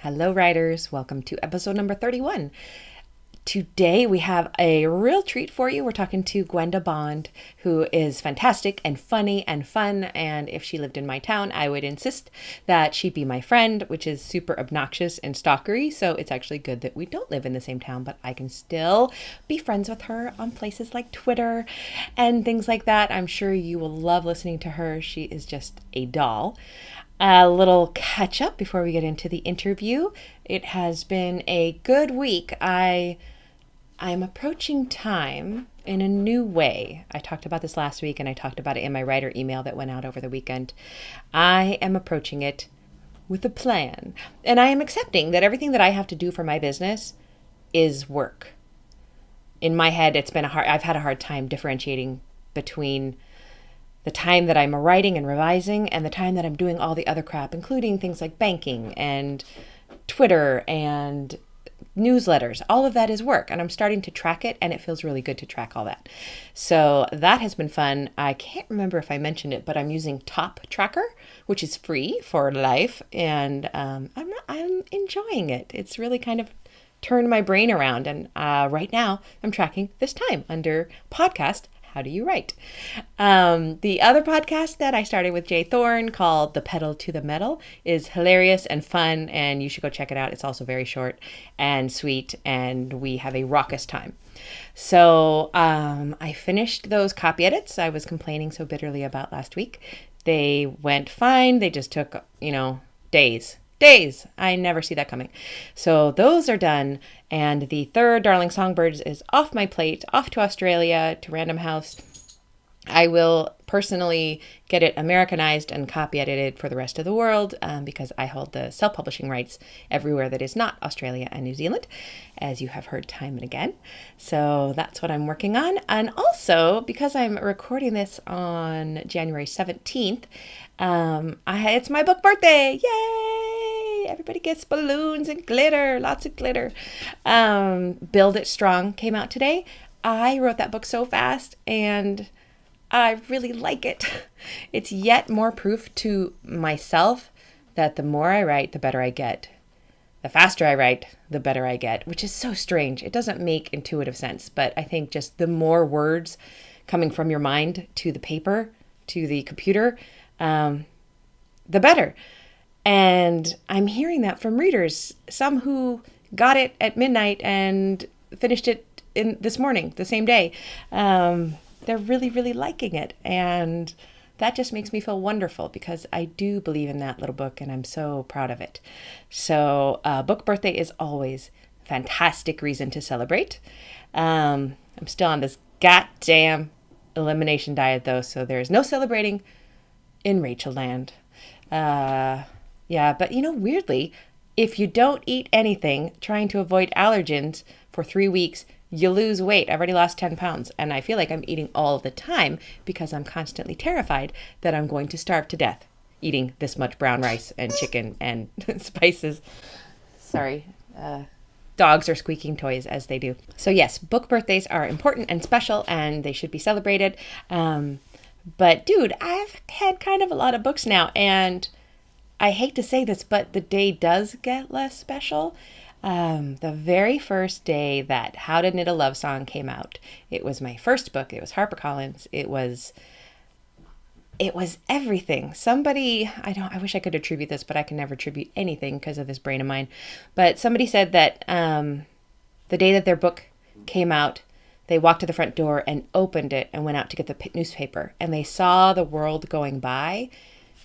Hello, writers. Welcome to episode number 31. Today we have a real treat for you. We're talking to Gwenda Bond, who is fantastic and funny and fun. And if she lived in my town, I would insist that she be my friend, which is super obnoxious and stalkery. So it's actually good that we don't live in the same town, but I can still be friends with her on places like Twitter and things like that. I'm sure you will love listening to her. She is just a doll. A little catch up before we get into the interview. It has been a good week. I'm approaching time in a new way. I talked about this last week and I talked about it in my writer email that went out over the weekend. I am approaching it with a plan. And I am accepting that everything that I have to do for my business is work. In my head, I've had a hard time differentiating between the time that I'm writing and revising and the time that I'm doing all the other crap, including things like banking and Twitter and newsletters. All of that is work, and I'm starting to track it, and it feels really good to track all that. So that has been fun. I can't remember if I mentioned it, but I'm using Top Tracker, which is free for life, and I'm enjoying it. It's really kind of turned my brain around, and right now I'm tracking this time under podcast. How do you write? The other podcast that I started with Jay Thorne called The Pedal to the Metal is hilarious and fun, and you should go check it out. It's also very short and sweet, and we have a raucous time. So I finished those copy edits I was complaining so bitterly about last week. They went fine. They just took, days. I never see that coming. So those are done. And the third, Darling Songbirds, is off my plate, off to Australia, to Random House. I will personally get it Americanized and copy edited for the rest of the world because I hold the self-publishing rights everywhere that is not Australia and New Zealand, as you have heard time and again. So that's what I'm working on. And also, because I'm recording this on January 17th, it's my book birthday. Yay! Everybody gets balloons and glitter, lots of glitter. Build It Strong came out today. I wrote that book so fast, and I really like it. It's yet more proof to myself that the more I write, the better I get. The faster I write, the better I get, which is so strange. It doesn't make intuitive sense, but I think just the more words coming from your mind to the paper, to the computer, the better. And I'm hearing that from readers, some who got it at midnight and finished it this morning, the same day. They're really, really liking it. And that just makes me feel wonderful because I do believe in that little book and I'm so proud of it. So book birthday is always a fantastic reason to celebrate. I'm still on this goddamn elimination diet though, so there's no celebrating in Rachael land. But weirdly, if you don't eat anything trying to avoid allergens for 3 weeks, you lose weight. I've already lost 10 pounds and I feel like I'm eating all the time because I'm constantly terrified that I'm going to starve to death eating this much brown rice and chicken and spices. Sorry. Dogs are squeaking toys as they do. So yes, book birthdays are important and special and they should be celebrated. But dude, I've had kind of a lot of books now and I hate to say this, but the day does get less special. The very first day that How to Knit a Love Song came out, it was my first book. It was HarperCollins. It was everything. Somebody, I wish I could attribute this, but I can never attribute anything because of this brain of mine. But somebody said that the day that their book came out, they walked to the front door and opened it and went out to get the newspaper. And they saw the world going by,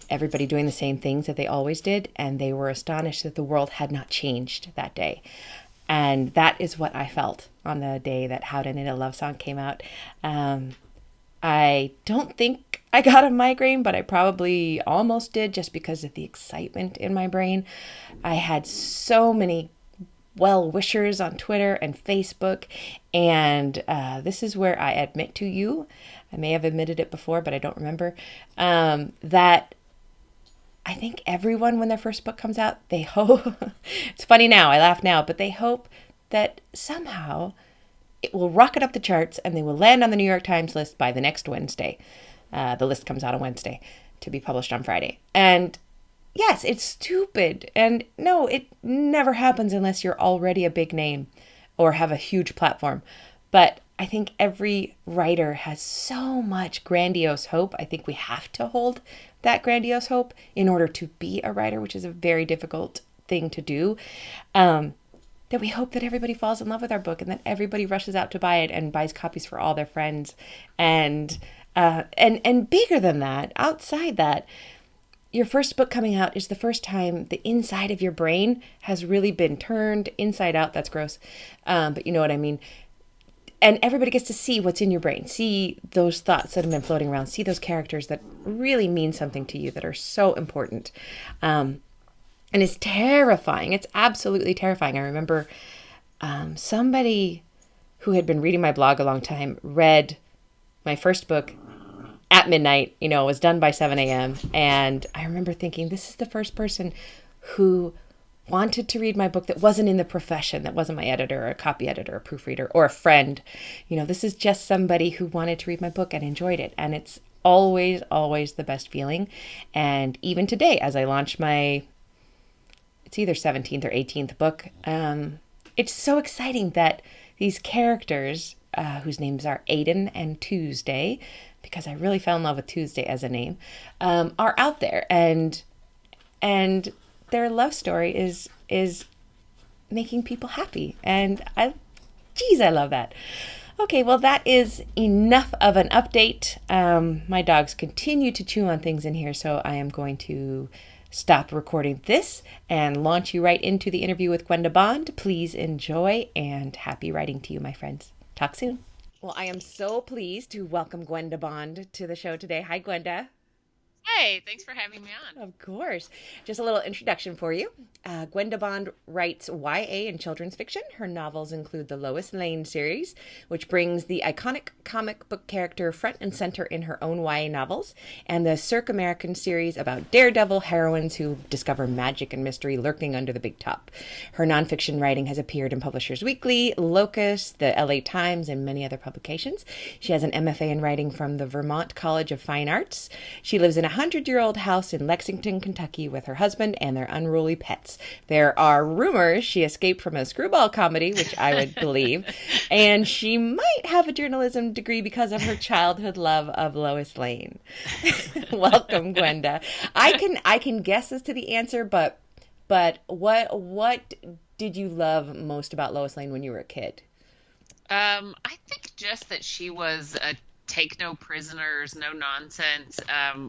everybody doing the same things that they always did, and they were astonished that the world had not changed that day. And that is what I felt on the day that How to Knit a Love Song came out. I don't think I got a migraine, but I probably almost did just because of the excitement in my brain. I had so many well-wishers on Twitter and Facebook, and this is where I admit to you, I may have admitted it before, but I don't remember, that I think everyone, when their first book comes out, they hope, it's funny now, I laugh now, but they hope that somehow it will rocket up the charts and they will land on the New York Times list by the next Wednesday. The list comes out on Wednesday to be published on Friday. And yes, it's stupid. And no, it never happens unless you're already a big name or have a huge platform. But I think every writer has so much grandiose hope. I think we have to hold that grandiose hope in order to be a writer, which is a very difficult thing to do. That we hope that everybody falls in love with our book and that everybody rushes out to buy it and buys copies for all their friends. And bigger than that, outside that, your first book coming out is the first time the inside of your brain has really been turned inside out. That's gross. But you know what I mean. And everybody gets to see what's in your brain, see those thoughts that have been floating around, see those characters that really mean something to you, that are so important. And it's terrifying. It's absolutely terrifying. I remember somebody who had been reading my blog a long time read my first book at midnight. You know, it was done by 7 a.m. And I remember thinking, this is the first person who wanted to read my book that wasn't in the profession, that wasn't my editor or a copy editor or a proofreader or a friend. You know, this is just somebody who wanted to read my book and enjoyed it. And it's always, always the best feeling. And even today, as I launch my, it's either 17th or 18th book, it's so exciting that these characters, whose names are Aiden and Tuesday, because I really fell in love with Tuesday as a name, are out there. And their love story is making people happy. And I love that. Okay, well, that is enough of an update. My dogs continue to chew on things in here, so I am going to stop recording this and launch you right into the interview with Gwenda Bond. Please enjoy, and happy writing to you, my friends. Talk soon. Well, I am so pleased to welcome Gwenda Bond to the show today. Hi, Gwenda. Hey, thanks for having me on. Of course. Just a little introduction for you. Gwenda Bond writes YA and children's fiction. Her novels include the Lois Lane series, which brings the iconic comic book character front and center in her own YA novels, and the Cirque American series about daredevil heroines who discover magic and mystery lurking under the big top. Her nonfiction writing has appeared in Publishers Weekly, Locus, the LA Times, and many other publications. She has an MFA in writing from the Vermont College of Fine Arts. She lives in a 100-year-old house in Lexington, Kentucky with her husband and their unruly pets. There are rumors she escaped from a screwball comedy, which I would believe, and she might have a journalism degree because of her childhood love of Lois Lane. Welcome, Gwenda. I can guess as to the answer, but what did you love most about Lois Lane when you were a kid? I think just that she was a take no prisoners, no nonsense,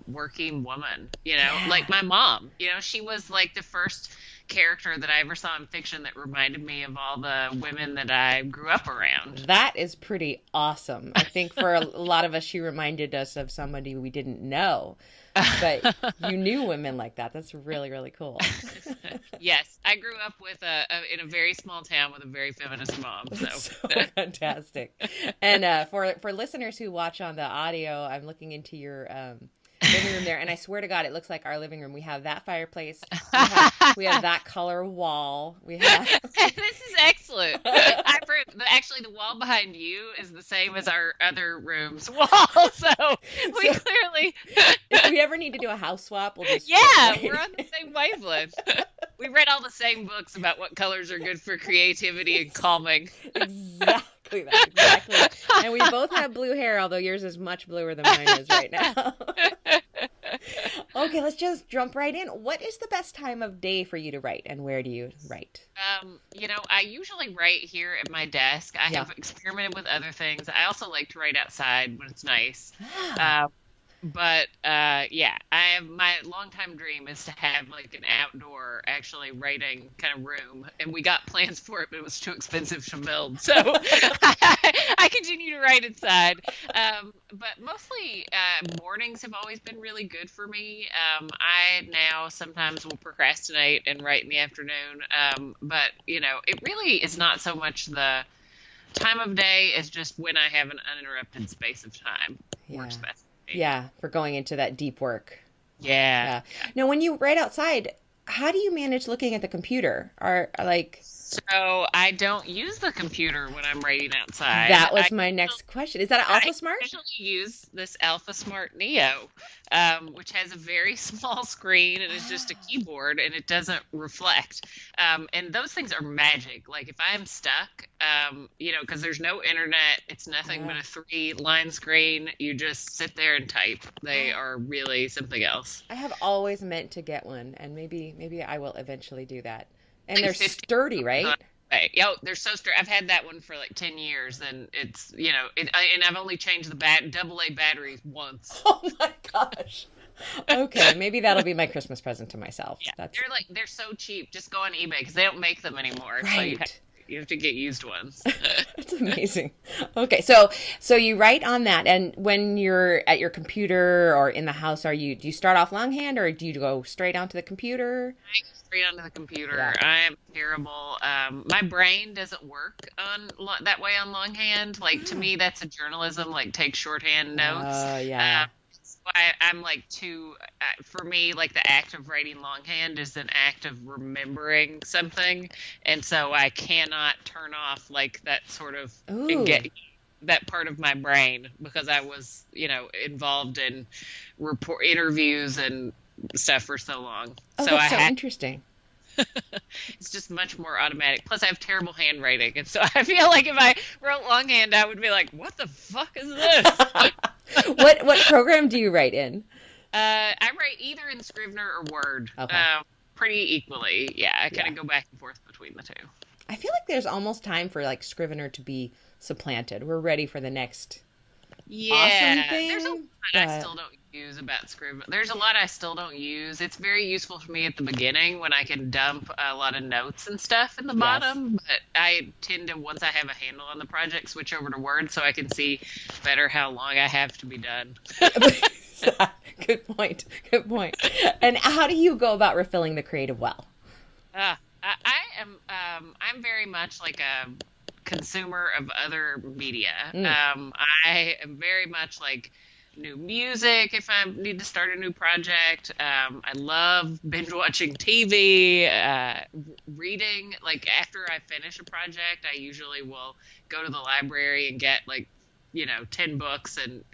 working woman, Yeah. like my mom. She was like the first character that I ever saw in fiction that reminded me of all the women that I grew up around. That is pretty awesome. I think for a lot of us, she reminded us of somebody we didn't know, but you knew women like that. That's really, really cool. Yes, I grew up with in a very small town with a very feminist mom. So fantastic. And for listeners who watch on the audio, I'm looking into your living room there, and I swear to God, it looks like our living room. We have that fireplace. We have that color wall. We have. This is excellent. Actually, the wall behind you is the same as our other room's wall, so we clearly. If we ever need to do a house swap, we'll just. Yeah, we're on the same wavelength. We read all the same books about what colors are good for creativity and calming. Exactly that. Exactly. And we both have blue hair, although yours is much bluer than mine is right now. Okay, let's just jump right in. What is the best time of day for you to write, and where do you write? I usually write here at my desk. I have experimented with other things. I also like to write outside when it's nice. But my longtime dream is to have like an outdoor actually writing kind of room, and we got plans for it, but it was too expensive to build. So I continue to write inside. But mostly mornings have always been really good for me. I now sometimes will procrastinate and write in the afternoon. But it really is not so much the time of day as just when I have an uninterrupted space of time. Works best. Yeah, for going into that deep work. Yeah. Now, when you write outside, how do you manage looking at the computer? Like, So I don't use the computer when I'm writing outside. that was my next question. Is that I Alpha Smart? usually use this Alpha Smart Neo, which has a very small screen and is just a keyboard and it doesn't reflect. And those things are magic. Like if I'm stuck, because there's no internet, it's nothing but a 3-line screen. You just sit there and type. They are really something else. I have always meant to get one, and maybe I will eventually do that. And Like they're 50 sturdy, right? Right. Yo, they're so sturdy. I've had that one for like 10 years, and it's, and I've only changed the AA batteries once. Oh my gosh. Okay, maybe that'll be my Christmas present to myself. Yeah, That's they're so cheap. Just go on eBay because they don't make them anymore. So right. you have to get used ones. That's amazing. Okay, so you write on that, and when you're at your computer or in the house, do you start off longhand or do you go straight onto the computer? I go straight onto the computer. Yeah. I am terrible. My brain doesn't work that way on longhand. Like to me, that's a journalism. Like take shorthand notes. Oh, yeah. I'm like for me, like the act of writing longhand is an act of remembering something. And so I cannot turn off like that sort of get that part of my brain because I was, involved in interviews and stuff for so long. Oh, so that's so interesting. It's just much more automatic. Plus, I have terrible handwriting, and so I feel like if I wrote longhand, I would be like, "What the fuck is this?" What program do you write in? I write either in Scrivener or Word, Okay. pretty equally. Yeah, I kind of go back and forth between the two. I feel like there's almost time for like Scrivener to be supplanted. We're ready for the next awesome thing. There's a lot I still don't use about Scrivener. There's a lot I still don't use. It's very useful for me at the beginning when I can dump a lot of notes and stuff in the bottom. But I tend to, once I have a handle on the project, switch over to Word so I can see better how long I have to be done. Good point. And how do you go about refilling the creative well? I'm very much like a consumer of other media. I am very much like new music if I need to start a new project. I love binge watching TV, reading. Like after I finish a project, I usually will go to the library and get 10 books and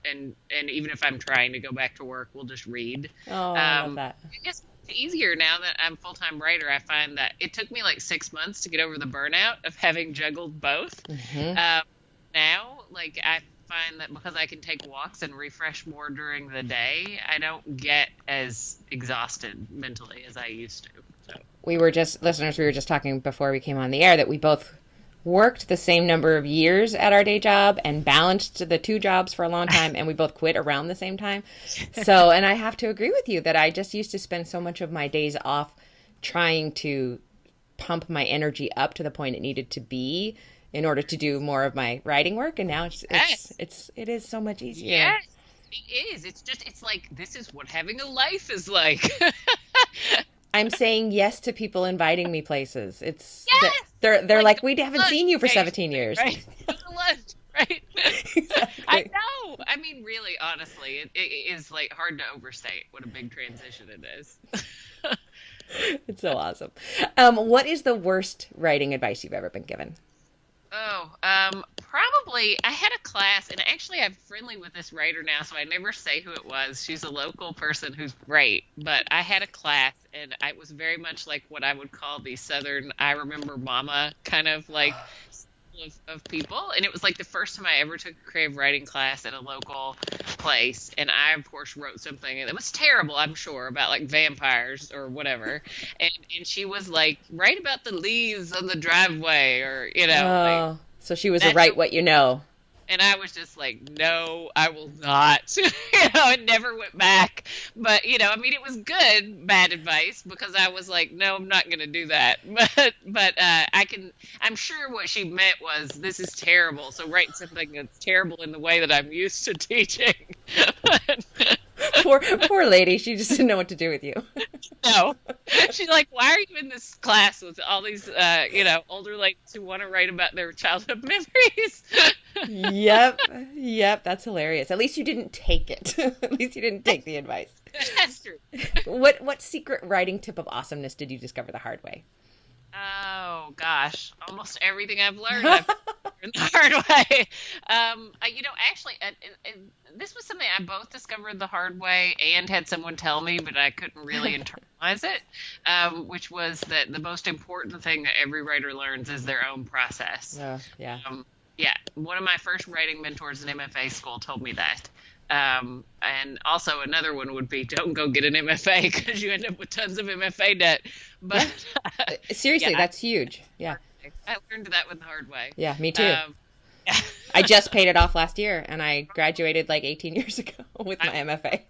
even if I'm trying to go back to work, we'll just read. Oh, I love that. I guess it's easier now that I'm a full-time writer. I find that it took me like 6 months to get over the burnout of having juggled both. Now, like I find that because I can take walks and refresh more during the day, I don't get as exhausted mentally as I used to. So. We were just talking before we came on the air that we both worked the same number of years at our day job and balanced the two jobs for a long time, and we both quit around the same time. So, and I have to agree with you that I just used to spend so much of my days off trying to pump my energy up to the point it needed to be in order to do more of my writing work, and now it is so much easier. Yes, it is. It's like this is what having a life is like. I'm saying yes to people inviting me places. It's yes! They're like we haven't seen you for 17 years. Right. Lunch, right? Exactly. I know. I mean, really, honestly, it is like hard to overstate what a big transition it is. It's so awesome. What is the worst writing advice you've ever been given? Probably I had a class, and actually I'm friendly with this writer now, so I never say who it was. She's a local person who's great, but I had a class, and it was very much like what I would call the Southern I remember mama kind of like of people, and it was like the first time I ever took a creative writing class at a local place, and I of course wrote something and it was terrible, I'm sure, about like vampires or whatever, and she was like, write about the leaves on the driveway, or so she was a write what you know. And I was just like, no, I will not. It never went back. But, I mean, it was good, bad advice, because I was like, no, I'm not going to do that. But I'm sure what she meant was, this is terrible. So write something that's terrible in the way that I'm used to teaching. Poor lady. She just didn't know what to do with you. No. She's like, why are you in this class with all these, older ladies who want to write about their childhood memories? Yep. Yep. That's hilarious. At least you didn't take it. At least you didn't take the advice. That's true. What secret writing tip of awesomeness did you discover the hard way? Oh gosh, almost everything I've learned, I've learned the hard way. Actually, this was something I both discovered the hard way and had someone tell me, but I couldn't really internalize it. Which was that the most important thing that every writer learns is their own process. Yeah. Yeah, one of my first writing mentors in MFA school told me that. And also another one would be don't go get an MFA because you end up with tons of MFA debt. But seriously, that's huge. Yeah. I learned that the hard way. Yeah, me too. I just paid it off last year and I graduated like 18 years ago with my MFA.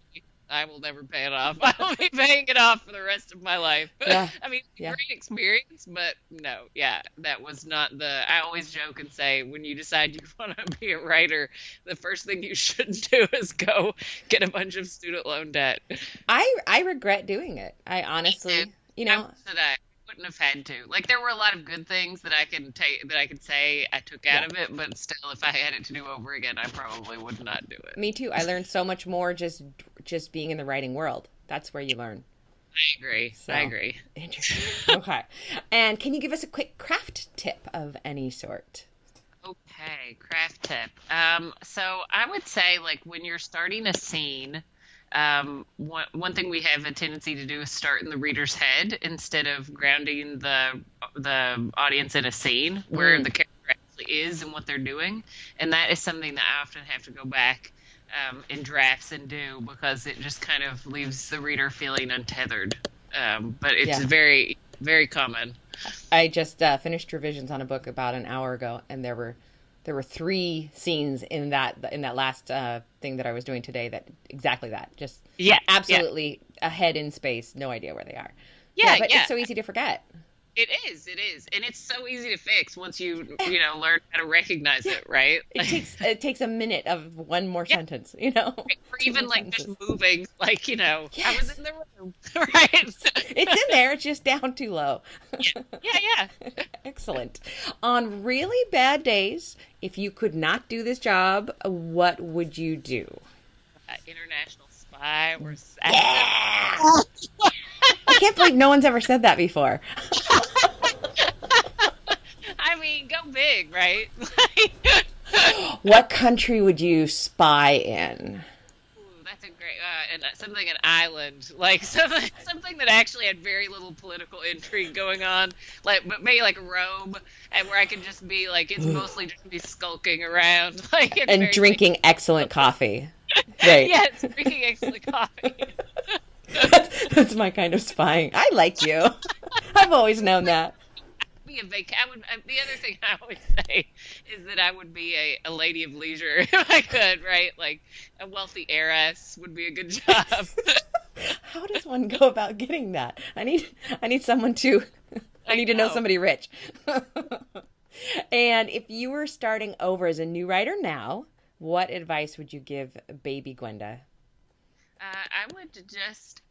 I will never pay it off. I will be paying it off for the rest of my life. Yeah. I mean, great experience, but no, that was not I always joke and say, when you decide you want to be a writer, the first thing you shouldn't do is go get a bunch of student loan debt. I regret doing it. I honestly, I wouldn't have had to. Like, there were a lot of good things that I can say I took out of it, but still, if I had it to do over again, I probably would not do it. Me too. I learned so much more just being in the writing world. That's where you learn. I agree. Interesting. Okay. And can you give us a quick craft tip of any sort? Okay, craft tip. So I would say, like, when you're starting a scene, one thing we have a tendency to do is start in the reader's head instead of grounding the audience in a scene where the character actually is and what they're doing. And that is something that I often have to go back in drafts and do because it just kind of leaves the reader feeling untethered. But it's very, very common. I just finished revisions on a book about an hour ago, and there were 3 scenes in that last thing that I was doing today exactly that. Just absolutely ahead in space, no idea where they are. But it's so easy to forget. It is. And it's so easy to fix once you learn how to recognize it, right? It takes a minute of one more sentence, Or even like sentences. Just moving, like, I was in the room, right? It's in there, it's just down too low. Yeah. Excellent. On really bad days, if you could not do this job, what would you do? International spy or I can't believe no one's ever said that before. I mean, go big, right? What country would you spy in? Ooh, that's a great an island, like something that actually had very little political intrigue going on, but maybe like Rome, and where I could just be like, it's mostly just be skulking around, like, and drinking excellent coffee. Right. Yes, drinking excellent coffee. That's my kind of spying. I like you. I've always known that. The other thing I always say is that I would be a lady of leisure if I could, right? Like, a wealthy heiress would be a good job. How does one go about getting that? I need someone to. I need to know somebody rich. And if you were starting over as a new writer now, what advice would you give baby Gwenda? I would just,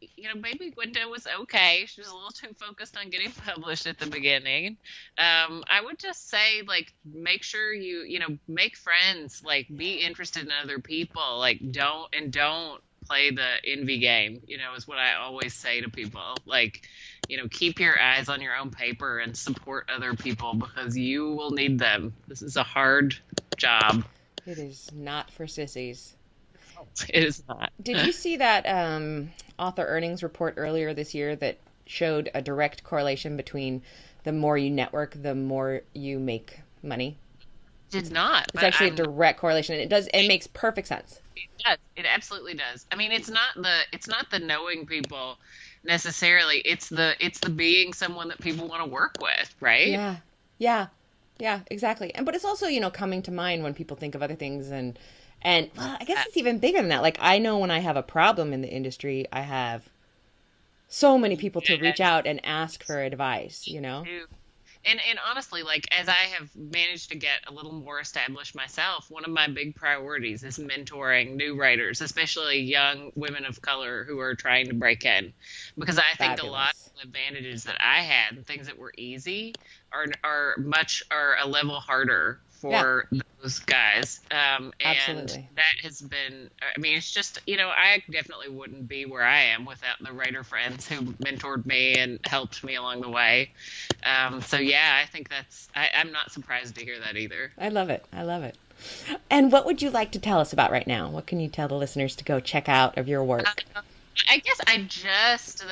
baby Gwenda was okay. She was a little too focused on getting published at the beginning. I would just say, like, make sure you make friends, like, be interested in other people, like, don't play the envy game, is what I always say to people. Like, keep your eyes on your own paper and support other people because you will need them. This is a hard job. It is not for sissies. It is not. Did you see that author earnings report earlier this year that showed a direct correlation between the more you network, the more you make money? Did not. It's actually a direct correlation, and it makes perfect sense. It does. It absolutely does. I mean, it's not the knowing people necessarily. It's the being someone that people want to work with, right? Yeah, exactly. But it's also, coming to mind when people think of other things and well, I guess it's even bigger than that. Like, I know when I have a problem in the industry, I have so many people to reach out and ask for advice, And honestly, like, as I have managed to get a little more established myself, one of my big priorities is mentoring new writers, especially young women of color who are trying to break in. Because I think a lot of the advantages that I had, things that were easy, are a level harder Yeah. for those guys. And Absolutely. that has been, I mean, it's just, I definitely wouldn't be where I am without the writer friends who mentored me and helped me along the way. So yeah, I think I'm not surprised to hear that either. I love it. I love it. And what would you like to tell us about right now? What can you tell the listeners to go check out of your work? I guess I just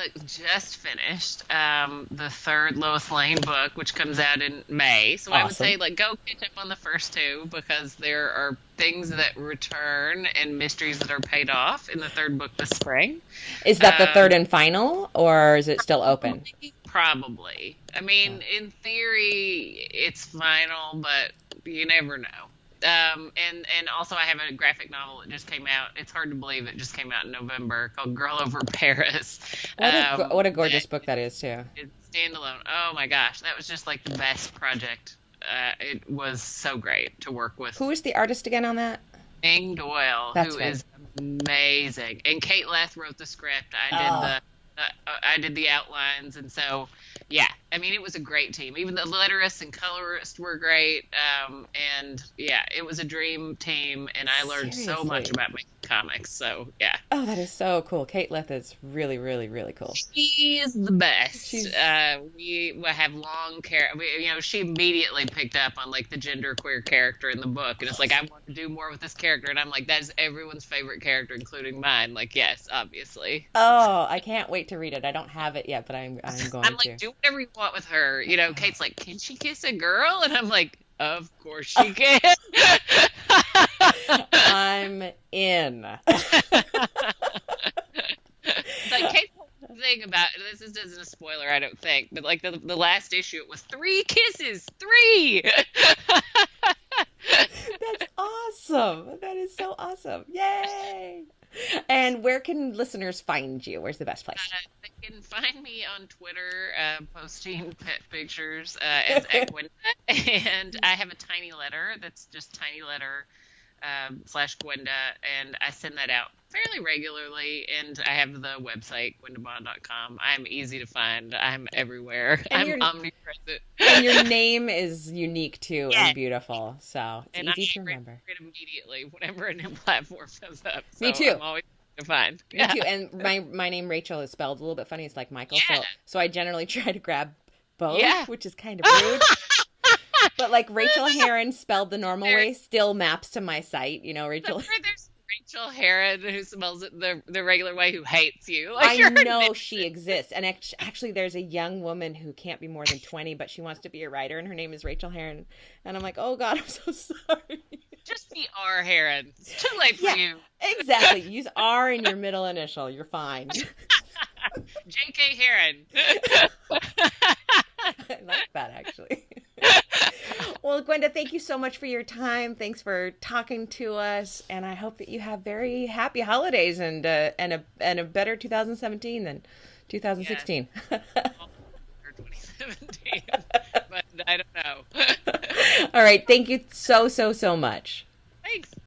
finished the third Lois Lane book, which comes out in May. So I would say, Awesome. go catch up on the first two, because there are things that return and mysteries that are paid off in the third book this spring. Is that the third and final, or is it still open? Probably. I mean, in theory, it's final, but you never know. And also I have a graphic novel that just came out. It's hard to believe it just came out in November, called Girl Over Paris. What a gorgeous book that is, too. It's standalone. Oh my gosh, that was just like the best project. It was so great to work with. Who is the artist again on that? Ming Doyle, That's who right. is amazing, and Kate Leth wrote the script. I did the outlines, and so yeah, I mean, it was a great team. Even the letterists and colorists were great, and yeah, it was a dream team, and I learned so much Seriously. about making comics. So yeah, Oh, that is so cool. Kate Leth is really, really, really cool. she is the best. She's We have long she immediately picked up on like the genderqueer character in the book, and it's like, I want to do more with this character, and I'm like, that is everyone's favorite character, including mine. Like, yes, obviously. Oh, I can't wait to read it. I don't have it yet, but I'm going I'm like, to. do whatever you want with her. Kate's like, can she kiss a girl? And I'm like, of course she can. I'm in. Like, Kate's whole thing about this isn't a spoiler, I don't think, but like the last issue, it was 3 kisses, 3. That's awesome. That is so awesome. Yay. And where can listeners find you? Where's the best place? They can find me on Twitter, posting pet pictures as Gwenda, and I have a tiny letter that's just tiny letter / Gwenda, and I send that out fairly regularly. And I have the website gwendabond.com. I'm easy to find. I'm everywhere. And I'm omnipresent. And your name is unique too Yeah. and beautiful, so it's And easy to I remember. it immediately whenever a new platform comes up. So Me too. I'm always to find. Me too. And my name Rachel is spelled a little bit funny. It's like Michael, Yeah. so I generally try to grab both, Yeah. which is kind of rude. But like Rachael Herron spelled the normal way still maps to my site. Rachel. There's Rachael Herron, who spells it the regular way, who hates you. I Like, know she exists. And actually, there's a young woman who can't be more than 20, but she wants to be a writer, and her name is Rachael Herron. And I'm like, oh, God, I'm so sorry. just the R Herron. It's too late for Yeah. you. Exactly. Use R in your middle initial. You're fine. J.K. Herron. I like that, actually. Well, Gwenda, thank you so much for your time. Thanks for talking to us, and I hope that you have very happy holidays and a better 2017 than 2016. Or 2017, but I don't know. All right, thank you so much. Thanks.